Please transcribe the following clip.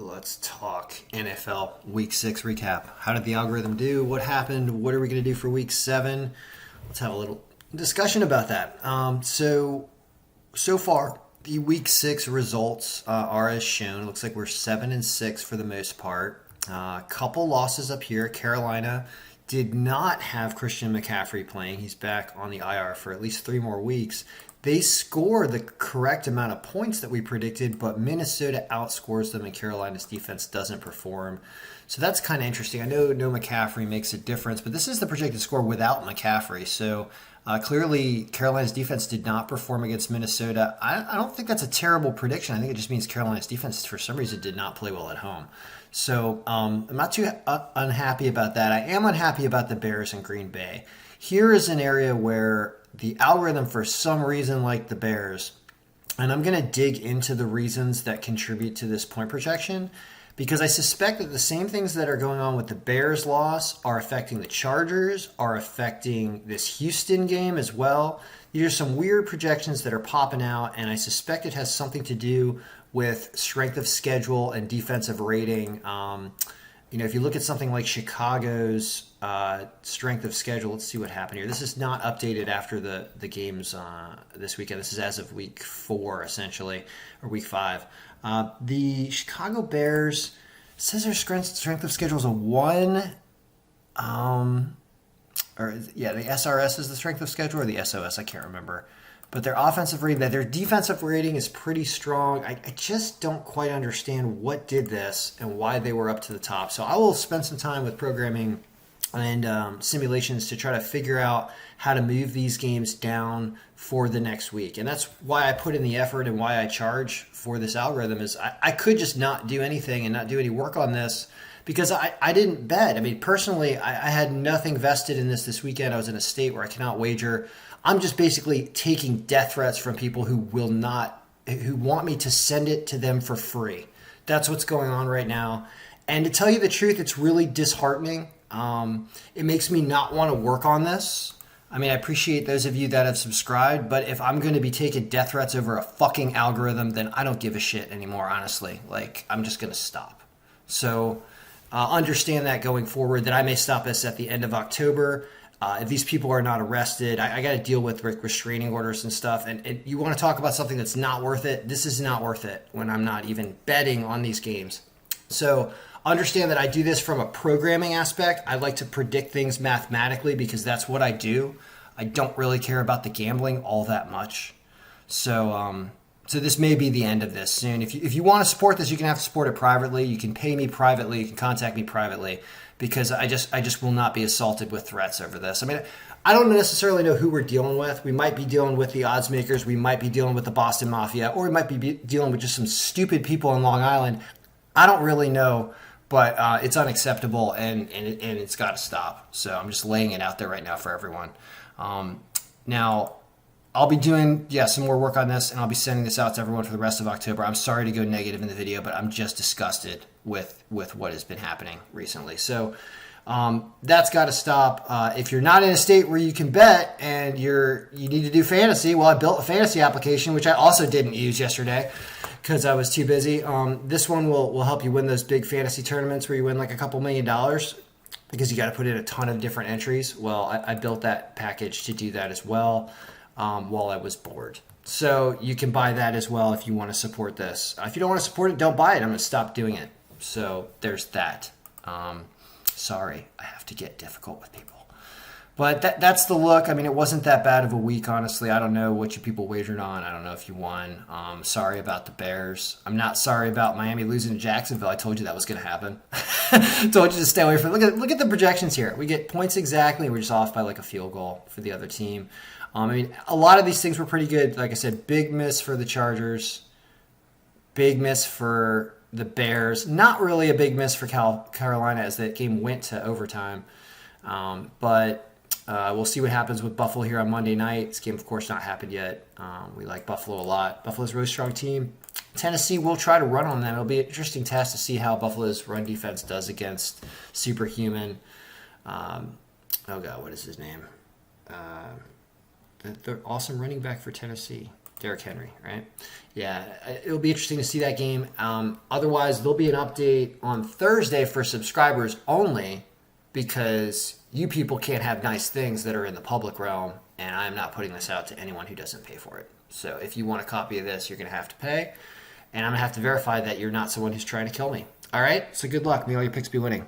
Let's talk NFL Week 6 recap. How did the algorithm do? What happened? What are we going to do for Week 7? Let's have a little discussion about that. So far, the Week 6 results are as shown. It looks like we're 7-6 for the most part. Couple losses up here. Carolina did not have Christian McCaffrey playing. He's back on the IR for at least 3 more weeks. They score the correct amount of points that we predicted, but Minnesota outscores them and Carolina's defense doesn't perform. So that's kind of interesting. I know no McCaffrey makes a difference, but this is the projected score without McCaffrey. So clearly Carolina's defense did not perform against Minnesota. I don't think that's a terrible prediction. I think it just means Carolina's defense, for some reason, did not play well at home. So I'm not too unhappy about that. I am unhappy about the Bears and Green Bay. Here is an area where the algorithm, for some reason, like the Bears, and I'm going to dig into the reasons that contribute to this point projection, because I suspect that the same things that are going on with the Bears loss are affecting the Chargers, are affecting this Houston game as well. These are some weird projections that are popping out, and I suspect it has something to do with strength of schedule and defensive rating. If you look at something like Chicago's strength of schedule, let's see what happened here. This is not updated after the games this weekend. This is as of week 4, essentially, or week 5. The Chicago Bears says their strength of schedule is a 1. The SRS is the strength of schedule, or the SOS, I can't remember. But their offensive rating, their defensive rating is pretty strong. I just don't quite understand what did this and why they were up to the top. So I will spend some time with programming and simulations to try to figure out how to move these games down for the next week. And that's why I put in the effort and why I charge for this algorithm is I could just not do anything and not do any work on this because I didn't bet. I mean, personally, I had nothing vested in this weekend. I was in a state where I cannot wager. I'm just basically taking death threats from people who want me to send it to them for free. That's what's going on right now. And to tell you the truth, it's really disheartening. It makes me not want to work on this. I mean, I appreciate those of you that have subscribed, but if I'm going to be taking death threats over a fucking algorithm, then I don't give a shit anymore, honestly. Like, I'm just going to stop. So understand that going forward, that I may stop this at the end of October. If these people are not arrested, I got to deal with restraining orders and stuff. And you want to talk about something that's not worth it? This is not worth it when I'm not even betting on these games. So understand that I do this from a programming aspect. I like to predict things mathematically because that's what I do. I don't really care about the gambling all that much. So this may be the end of this soon. If you want to support this, you can have to support it privately. You can pay me privately. You can contact me privately. Because I just will not be assaulted with threats over this. I mean, I don't necessarily know who we're dealing with. We might be dealing with the odds makers. We might be dealing with the Boston Mafia. Or we might be dealing with just some stupid people in Long Island. I don't really know. But it's unacceptable, and it's got to stop. So I'm just laying it out there right now for everyone. Now, I'll be doing, some more work on this, and I'll be sending this out to everyone for the rest of October. I'm sorry to go negative in the video, but I'm just disgusted with what has been happening recently. So that's got to stop. If you're not in a state where you can bet and you need to do fantasy, well, I built a fantasy application, which I also didn't use yesterday because I was too busy. This one will help you win those big fantasy tournaments where you win like a couple $1 million because you got to put in a ton of different entries. Well, I built that package to do that as well while I was bored. So you can buy that as well if you want to support this. If you don't want to support it, don't buy it. I'm going to stop doing it. So there's that. Sorry, I have to get difficult with people. But that's the look. I mean, it wasn't that bad of a week, honestly. I don't know what you people wagered on. I don't know if you won. Sorry about the Bears. I'm not sorry about Miami losing to Jacksonville. I told you that was going to happen. Told you to stay away from it. Look at the projections here. We get points exactly. We're just off by like a field goal for the other team. I mean, a lot of these things were pretty good. Like I said, big miss for the Chargers. Big miss for the Bears. Not really a big miss for Carolina as that game went to overtime. But we'll see what happens with Buffalo here on Monday night. This game, of course, not happened yet. We like Buffalo a lot. Buffalo's a really strong team. Tennessee will try to run on them. It'll be an interesting test to see how Buffalo's run defense does against Superhuman. What is his name? The awesome running back for Tennessee. Derrick Henry, right? Yeah, it'll be interesting to see that game. Otherwise, there'll be an update on Thursday for subscribers only because you people can't have nice things that are in the public realm, and I'm not putting this out to anyone who doesn't pay for it. So if you want a copy of this, you're going to have to pay, and I'm going to have to verify that you're not someone who's trying to kill me. All right? So good luck. May all your picks be winning.